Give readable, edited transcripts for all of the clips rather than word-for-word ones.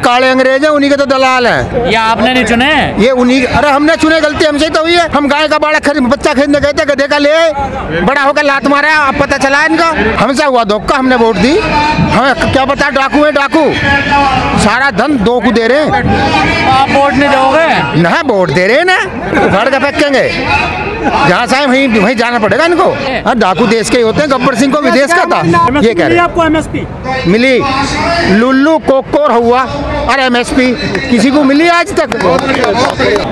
काले अंग्रेज हैं, उन्हीं के तो दलाल हैं। ये आपने नहीं चुने? ये उन्हीं, अरे हमने चुने, गलती हमसे तो हुई है। हम गाय का बाड़ा बच्चा खरीदने गए थे, गधे का ले आए, बड़ा होकर लात मारा, अब पता चला इनका। हमसे हुआ धोखा, हमने वोट दी। हमें क्या पता डाकू है, डाकू सारा धन दो को दे रहे हैं। आप वोट नहीं दोगे? ना वोट दे रहे हैं ना, घर का फेंकेंगे जहाँ से वहीं जाना पड़ेगा इनको। हाँ, डाकू देश के ही होते हैं। गब्बर सिंह को विदेश का था। ये कह रहे हैं आपको एमएसपी मिली, लुल्लू कोकोर हुआ और एमएसपी किसी को मिली आज तक?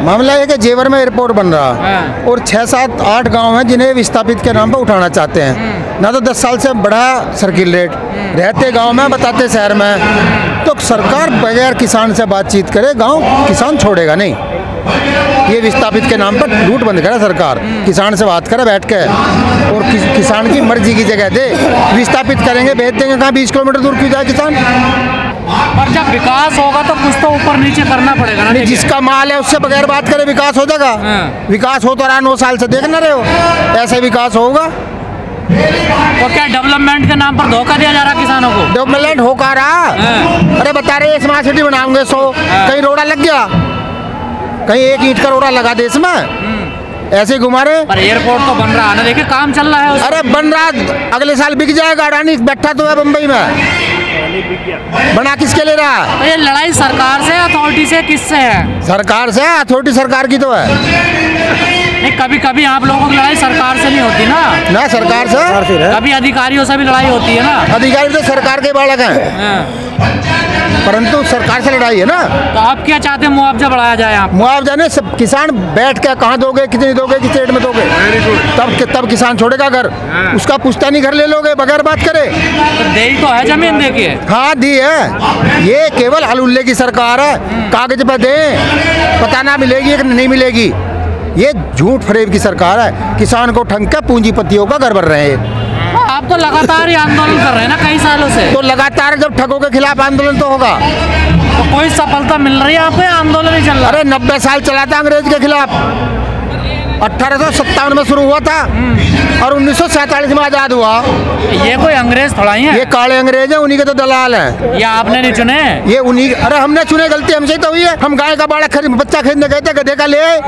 मामला है कि जेवर में एयरपोर्ट बन रहा और 6, 7, 8 गांव हैं जिन्हें विस्थापित के नाम पर उठाना चाहते हैं। ना तो 10 साल से बढ़ा सर्किल रेट, रहते गांव में बताते शहर में। तो सरकार बगैर किसान से बातचीत करे, गांव किसान छोड़ेगा नहीं। ये विस्थापित के नाम पर लूट बंद करे सरकार, किसान से बात करे बैठ के और किसान की मर्जी की जगह दे। विस्थापित करेंगे, भेज देंगे कहाँ, 20 किलोमीटर दूर क्यों जाए किसान? और जब विकास होगा तो कुछ तो ऊपर नीचे करना पड़ेगा ना। जिसका माल है उससे बगैर बात करे विकास हो जाएगा? विकास हो तो रहा 9 साल से, देख ना रहे हो? ऐसे विकास होगा? तो क्या डेवलपमेंट के नाम पर धोखा दिया जा रहा किसानों को? डेवलपमेंट होगा रहा। अरे बता रहे स्मार्ट सिटी बनाओगे 100, कहीं रोड़ा लग गया, कहीं एक ईंट का रोड़ा लगा दे इसमें, ऐसे घुमा रहे। पर एयरपोर्ट तो बन रहा है ना, देखिए काम चल रहा है। अरे बन रहा, अगले साल बिक जाएगा। अडानी बैठा तो है बम्बई में, बना किसके ले रहा? तो ये लड़ाई सरकार से, अथॉरिटी से, किससे है? सरकार से। अथॉरिटी सरकार की तो है। नहीं, कभी कभी आप लोगों की लड़ाई सरकार से नहीं होती ना सरकार से, कभी अधिकारियों से भी लड़ाई होती है ना। अधिकारी तो सरकार के बालक हैं, परंतु सरकार से लड़ाई है ना। तो आप क्या चाहते हैं, मुआवजा बढ़ाया जाए? आप मुआवजा नहीं, सब किसान बैठ के कहाँ दोगे, कितनी दोगे, किस रेट में दोगे, तब किसान छोड़ेगा घर। उसका पुश्ता नहीं घर ले लोगे बगैर बात करे। तो दे तो है जमीन, देखिए। हाँ दी है, ये केवल हलुल्ले की सरकार है। कागज पे दे, पता ना मिलेगी कि नहीं मिलेगी। ये झूठ फरेब की सरकार है। किसान को ठंग के पूंजीपतियों का घर भर रहे हैं। आप तो लगातार ही आंदोलन कर रहे हैं ना कई सालों से। तो लगातार जब ठगों के खिलाफ आंदोलन तो होगा। तो कोई सफलता मिल रही है आपको? आंदोलन ही चल रहा है। अरे 90 साल चला था अंग्रेज के खिलाफ। 1857 में शुरू हुआ था और 1947 में आजाद हुआ। ये कोई अंग्रेज थोड़ा ही है? ये काले अंग्रेज हैं, उन्हीं के तो दलाल हैं। ये आपने नहीं चुने? ये उन्हीं, अरे हमने चुने, गलती हमसे तो हुई है। हम गाय का बाड़ा बच्चा खरीदने गए थे, गधे का ले आए,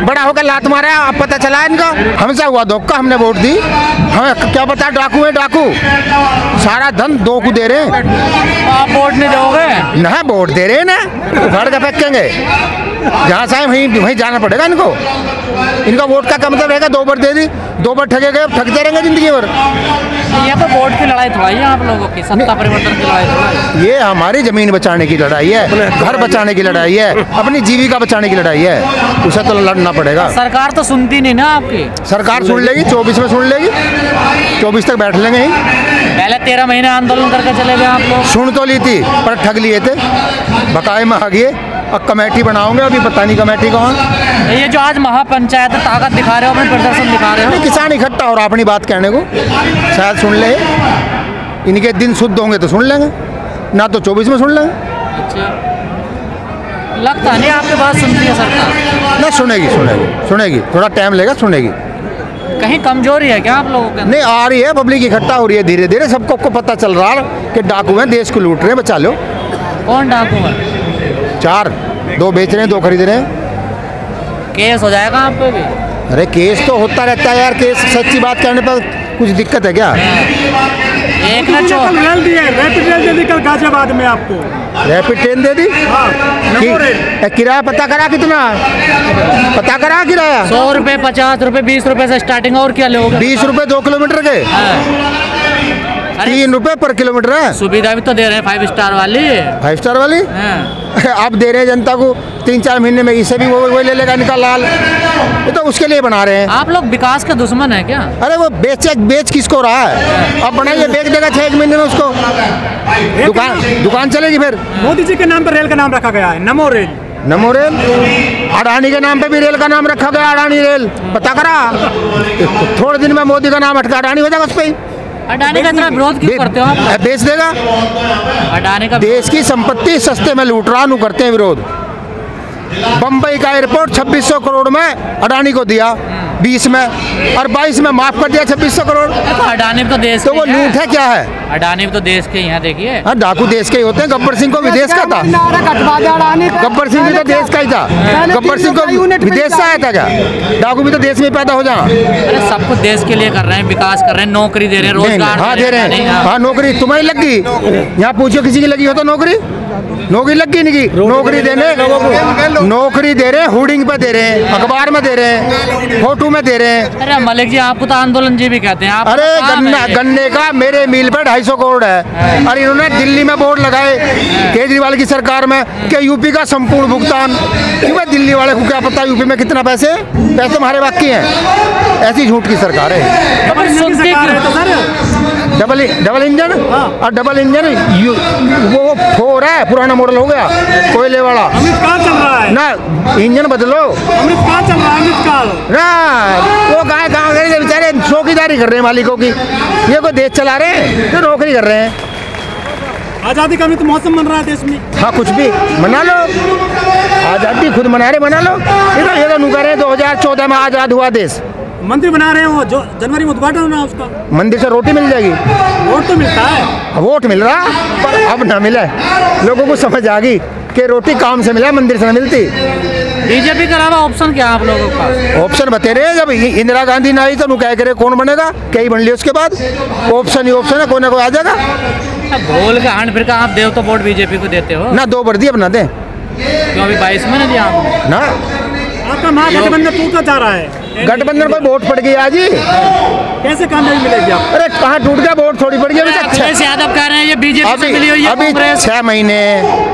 बड़ा होकर लात मारा, अब पता चला इनका। हमसे हुआ धोखा, हमने वोट दी। हमें क्या पता डाकू है, डाकू सारा धन दो को दे रहे हैं। आप वोट नहीं दोगे? ना वोट दे रहे हैं ना, घर का फेंकेंगे जहाँ से वहीं जाना पड़ेगा इनको। इनका वोट का मतलब रहेगा 2 बार दे दी, 2 बार ठगे गए, ठगते रहेंगे जिंदगी भर। ये तो वोट की लड़ाई थोड़ा ही है आप लोगों की, सत्ता परिवर्तन की लड़ाई थोड़ा है। ये हमारी जमीन बचाने की लड़ाई है, घर बचाने की लड़ाई है, अपनी जीविका बचाने की लड़ाई है। उसे तो लड़ना पड़ेगा। सरकार तो सुनती नहीं ना आपकी। सरकार सुन लेगी, 24 में सुन लेगी, 24 तक बैठ लेंगे ही। पहले 13 महीने आंदोलन करके चले गए आप लोग। सुन तो ली थी पर ठग लिए थे, बकाए में आ गए। अब कमेटी बनाओगे, अभी पता नहीं कमेटी कहाँ। ये जो आज महापंचायत ताकत दिखा रहे हो, अपने प्रदर्शन दिखा रहे हो, किसान इकट्ठा हो रहा अपनी बात कहने को, शायद सुन ले। इनके दिन शुद्ध होंगे तो सुन लेंगे, ना तो 24 में सुन लेंगे। अच्छा, लगता नहीं आपके बात सुनती है सरकार? ना सुनेगी, थोड़ा टाइम लेगा, सुनेगी। कहीं कमजोरी है क्या आप लोगों के? नहीं, आ रही है, पब्लिक इकट्ठा हो रही है धीरे धीरे। सबको पता चल रहा है कि डाकू हैं, देश को लूट रहे हैं, बचा लो। कौन डाकू है? 4, 2 बेच रहे हैं, 2 खरीद रहे हैं। केस हो जाएगा आप पे भी? अरे केस तो होता रहता है यार, केस सच्ची बात करने पर कुछ दिक्कत है क्या? एक ना रेल दी है, रैपिड रेल दे दी कल गाजियाबाद में आपको। रैपिड ट्रेन दे दी? किराया पता करा कितना? पता करा किराया? 100 रुपये, 50 रुपये, 20 रुपये से स्टार्टिंग। और क्या लोगे? 20 रुपये 2 किलोमीटर के, 3 रुपये पर किलोमीटर है। सुविधा भी तो दे रहे हैं 5 स्टार वाली। 5 स्टार वाली आप दे रहे हैं जनता को 3-4 महीने में, इसे भी वो ले लेगा इनका लाल। ये तो उसके लिए बना रहे हैं। आप लोग विकास के दुश्मन है क्या? अरे वो बेच किसको रहा है? अब बनाइए, बेच देगा 6 महीने में उसको, दुकान चलेगी फिर। मोदी जी के नाम पर रेल का नाम रखा गया है, नमो रेल। नमो रेल, अडानी के नाम पे भी रेल का नाम रखा गया, अडानी रेल। पता करा, थोड़े दिन में मोदी का नाम हटका अडानी हो जाएगा उस पर। अडानी का इतना विरोध क्यों करते हो आप? बेच देगा। अडानी का देश की संपत्ति सस्ते में लूट रहा, करते हैं विरोध। बम्बई का एयरपोर्ट 2600 करोड़ में अडानी को दिया 20 में, और 22 में माफ कर दिया 2600 करोड़। तो अडानी भी तो देश तो के वो ही लूट है क्या है? अडानी भी तो देश के ही हैं, देखिए। हाँ, डाकू देश के ही होते हैं। गब्बर सिंह को विदेश का था। गब्बर सिंह भी तो देश का ही था। गब्बर सिंह को विदेश से आया था क्या? डाकू भी तो देश में पैदा हो जा। अरे सब कुछ देश के लिए कर रहे हैं, विकास कर रहे हैं, नौकरी दे रहे हैं, रोजगार हाँ दे रहे हैं। हाँ नौकरी तुम्हारी लग गई, यहाँ पूछो किसी की लगी हो तो नौकरी लगी नहीं। नौकरी दे रहे हैं, होर्डिंग पे दे रहे हैं, अखबार में दे रहे हैं, फोटो में दे रहे हैं। अरे मलिक जी, आपको तो आंदोलन जी भी कहते हैं। आप अरे गन्ने का मेरे मिल पे 250 करोड़ है, और इन्होंने दिल्ली में बोर्ड लगाए केजरीवाल की सरकार में कि यूपी का संपूर्ण भुगतान। क्यों? दिल्ली वाले को क्या पता यूपी में कितना पैसे हमारे बाकी हैं। ऐसी झूठ की सरकार है। डबल इंजन और डबल इंजन वो 4 है, पुराना मॉडल हो गया, कोयले वाला। अमृतकाल चल रहा है ना, इंजन बदलो। अमृतकाल चल रहा है, अमृतकाल ना, वो कहाँ गए बेचारे, चौकीदारी कर रहे हैं मालिकों की। ये कोई देश चला रहे हैं तो नौकरी कर रहे हैं। आजादी का अमृत मौसम बन रहा है देश में। हाँ, कुछ भी मना लो, आजादी खुद मना रहे, मना लो। ये तो नुका रहे 2014 में आजाद हुआ देश। मंदिर बना रहे हो, जो जनवरी में उद्घाटन होना उसका। मंदिर से रोटी मिल जाएगी, वोट तो मिलता है। वोट मिल रहा, पर अब ना मिले। लोगों को समझ आ गई कि रोटी काम से मिला, मंदिर से न मिलती। बीजेपी के अलावा ऑप्शन क्या आप लोगों के पास? ऑप्शन बते रहे, जब इंदिरा गांधी ना आई तो नु कह करे कौन बनेगा, कई बन लिया उसके बाद। ऑप्शन ही ऑप्शन है, कोई ना कोई आ जाएगा। बोल के हांड फिर का आप देव तो वोट बीजेपी को देते हो ना, 2 वर्दी अब ना दे क्यों? अभी 22 में ना दिया आपने ना। आपका महागठबंधन टूटता जा रहा है। गठबंधन पर वोट पड़ गई आज ही। कैसे कामयाबी मिलेगी आपको? अरे कहाँ टूट गया, वोट थोड़ी पड़ गई। अखिलेश यादव कह रहे हैं ये बीजेपी से मिली हुई है अभी कांग्रेस। 6 महीने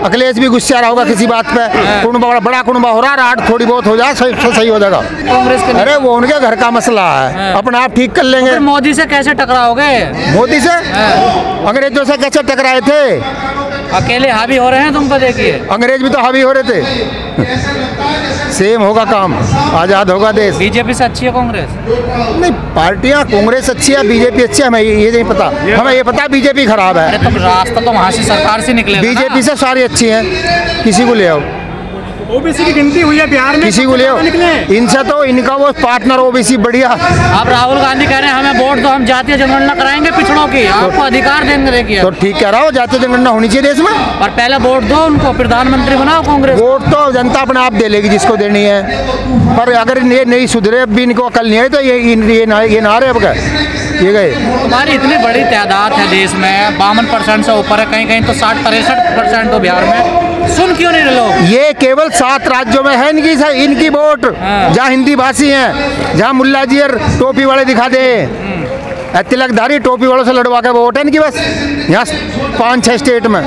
अखिलेश भी गुस्सा रहा होगा किसी बात पे। कुंबा बड़ा कुंबा हो रहा, रात थोड़ी बहुत हो जाए, सही हो जाएगा। कांग्रेस के अरे वो उनके घर का मसला है, अपना आप ठीक कर लेंगे। मोदी से कैसे टकराओगे? मोदी से अंग्रेजों से कैसे टकराए थे? अकेले हावी हो रहे हैं तुम, देखिए अंग्रेज भी तो हावी हो रहे थे। सेम होगा काम, आजाद होगा देश। बीजेपी से अच्छी है कांग्रेस? नहीं, पार्टियां कांग्रेस अच्छी है, बीजेपी अच्छी है, हमें ये नहीं पता। हमें ये पता बीजेपी खराब है। अरे तो रास्ता तो वहाँ से सरकार से निकलेगा ना। बीजेपी से सारी अच्छी हैं, किसी को ले आओ। ओबीसी की गिनती हुई है बिहार में, किसी को ले आओ। इनसे तो इनका वो पार्टनर ओबीसी बढ़िया। अब राहुल गांधी कह रहे हैं हमें वोट दो, हम जातीय जनगणना कराएंगे पिछड़ों की, आपको अधिकार देंगे। देखिए तो ठीक कह रहा हो, जातीय जनगणना होनी चाहिए देश में। और पहले वोट दो उनको, प्रधानमंत्री बनाओ कांग्रेस। वोट तो जनता अपने आप दे लेगी जिसको देनी है, पर अगर ये नहीं सुधरे, अब भी इनको अकल नहीं है तो ये ना रहे। अब क्या ये गए? तुम्हारी इतनी बड़ी तादाद है देश में, 52% से ऊपर है, कहीं कहीं तो 60-63% तो बिहार में। सुन क्यों नहीं रहे लोग? ये केवल 7 राज्यों में है इनकी वोट, जहाँ हिंदी भाषी हैं, जहाँ मुल्ला जी और टोपी वाले दिखा दे, तिलकधारी टोपी वालों से लड़वा के वोट है इनकी बस। यहाँ 5-6 स्टेट में,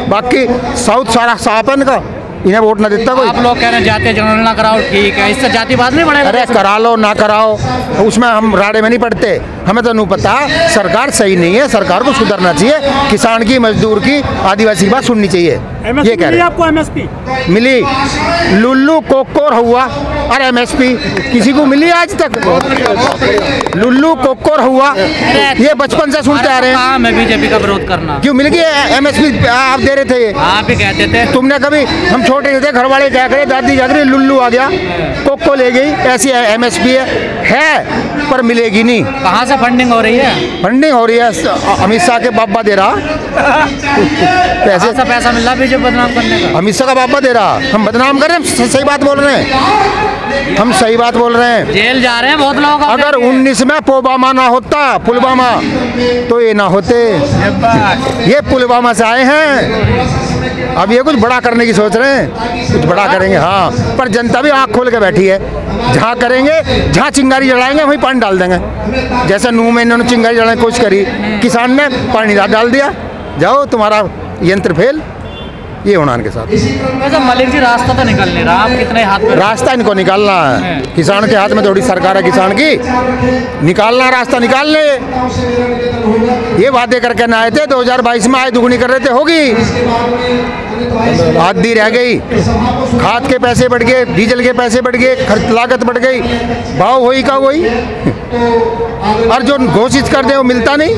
बाकी साउथ सारा साफ है इनका, इन्हें वोट ना देता कोई। आप लोग कह रहे हैं जातीय जनगणना कराओ, ठीक है, इससे जातिवाद नहीं बढ़ेगा? अरे करा लो ना कराओ, उसमें हम राड़े में नहीं पड़ते। हमें तो नहीं पता, सरकार सही नहीं है, सरकार को सुधरना चाहिए। किसान की, मजदूर की, आदिवासी की बात सुननी चाहिए। ये कह रहे हैं। आपको एमएसपी मिली, लुल्लू कोकोर हुआ और एमएसपी किसी को मिली आज तक? लुल्लू कोकोर हुआ, ये बचपन से सुनते आ रहे हैं। काम है बीजेपी का विरोध करना। क्यों मिल गई एमएसपी? आप दे रहे थे ये, आप ही कहते थे। तुमने कभी, हम छोटे थे, घर वाले क्या करे, दादी क्या करे, लुल्लू आ गया, कोको ले गई, ऐसी एमएसपी है पर मिलेगी नहीं। कहाँ से फंडिंग हो रही है? फंडिंग हो रही है, अमित शाह के बाबा दे रहा पैसे। पैसा मिल रहा बीजेपी बदनाम करने का? अमित शाह का बाबा दे रहा, हम बदनाम कर रहे हैं? सही बात बोल रहे हैं, हम सही बात बोल रहे हैं। जेल जा रहे हैं बहुत लोग। अगर 19 में पुलवामा ना होता, पुलवामा, तो ये ना होते। ये पुलवामा से आए हैं, अब ये कुछ बड़ा करने की सोच रहे हैं, कुछ बड़ा करेंगे। हाँ, पर जनता भी आँख खोल के बैठी है। जहाँ करेंगे, जहाँ चिंगारी जलाएंगे वहीं पानी डाल देंगे। जैसे नूह में इन्होंने चिंगारी जलाने की कोशिश करी, किसान ने पानी डाल दिया, जाओ तुम्हारा यंत्र फेल। ये होना इनके साथ। वैसे मलिक जी रास्ता तो निकल नहीं रहा, आप कितने हाथ में? रास्ता इनको निकालना है, किसान के हाथ में थोड़ी सरकार है किसान की, निकालना रास्ता निकालने। ये वादे करके ना आए थे, 2022 में आए दुगनी कर रहे थे, होगी आधी रह गई, खाद के पैसे बढ़ गए, डीजल के पैसे बढ़ गए, खर्च लागत बढ़ गई, भाव वही का वही, और जो घोषित कर दे वो मिलता नहीं।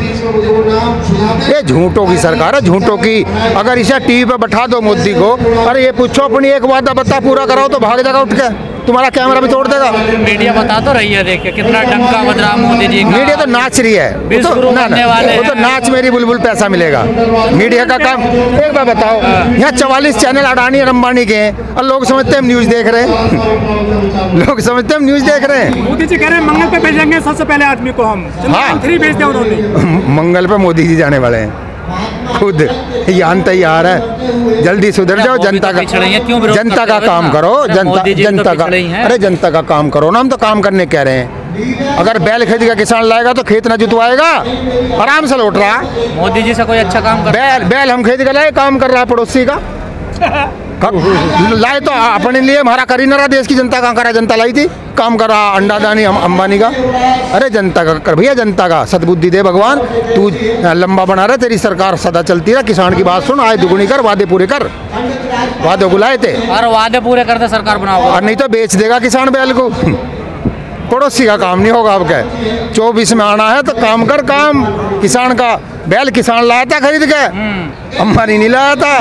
ये झूठों की सरकार है, झूठों की। अगर इसे टीवी पे बैठा दो मोदी को, अरे ये पूछो अपनी एक वादा बता पूरा कराओ, तो भाग जाएगा उठ के, तुम्हारा कैमरा भी तोड़ देगा। मीडिया बता तो रही है, देखिए कितना डंका बज रहा मोदी जी का। मीडिया तो नाच रही है, वो तो नाच मेरी बुलबुल पैसा मिलेगा। मीडिया का काम एक बार बताओ, यहाँ 44 चैनल अडानी और अंबानी के हैं और लोग समझते हैं हम न्यूज़ देख रहे हैं। लोग समझते हैं हम न्यूज़ देख रहे हैं। मोदी जी कह रहे हैं मंगल पे भेजेंगे सबसे पहले आदमी को हम। हाँ। 3 भेज दिया उन्होंने। मंगल पे मोदी जी जाने वाले हैं खुद, यान तैयार है। जल्दी सुधर जाओ, जनता का काम करो, जनता का, अरे जनता का काम करो ना। हम तो काम करने कह रहे हैं। अगर बैल खरीद का किसान लाएगा तो खेत ना जुतवाएगा, आराम से लौट रहा। मोदी जी से कोई अच्छा काम कर, बैल हम खरीद कर लाए, काम कर रहा है पड़ोसी का लाए तो अपने लिए हमारा करी ना रहा। देश की जनता कहाँ करा, जनता लाई थी, काम कर रहा अंडा दानी अंबानी का। अरे जनता का कर भैया, जनता का सद्बुद्धि दे भगवान। तू लंबा बना रहा, तेरी सरकार सदा चलती रहा। किसान की बात सुन, आय दुगुनी कर, वादे पूरे कर। वादे बुलाए थे और वादे पूरे करते सरकार बनाओ, और नहीं तो बेच देगा किसान बैल को। पड़ोसी का काम नहीं होगा। अब क्या 24 में आना है तो काम कर, काम किसान का। बैल किसान लाया था खरीद के, अंबानी नहीं लाया था।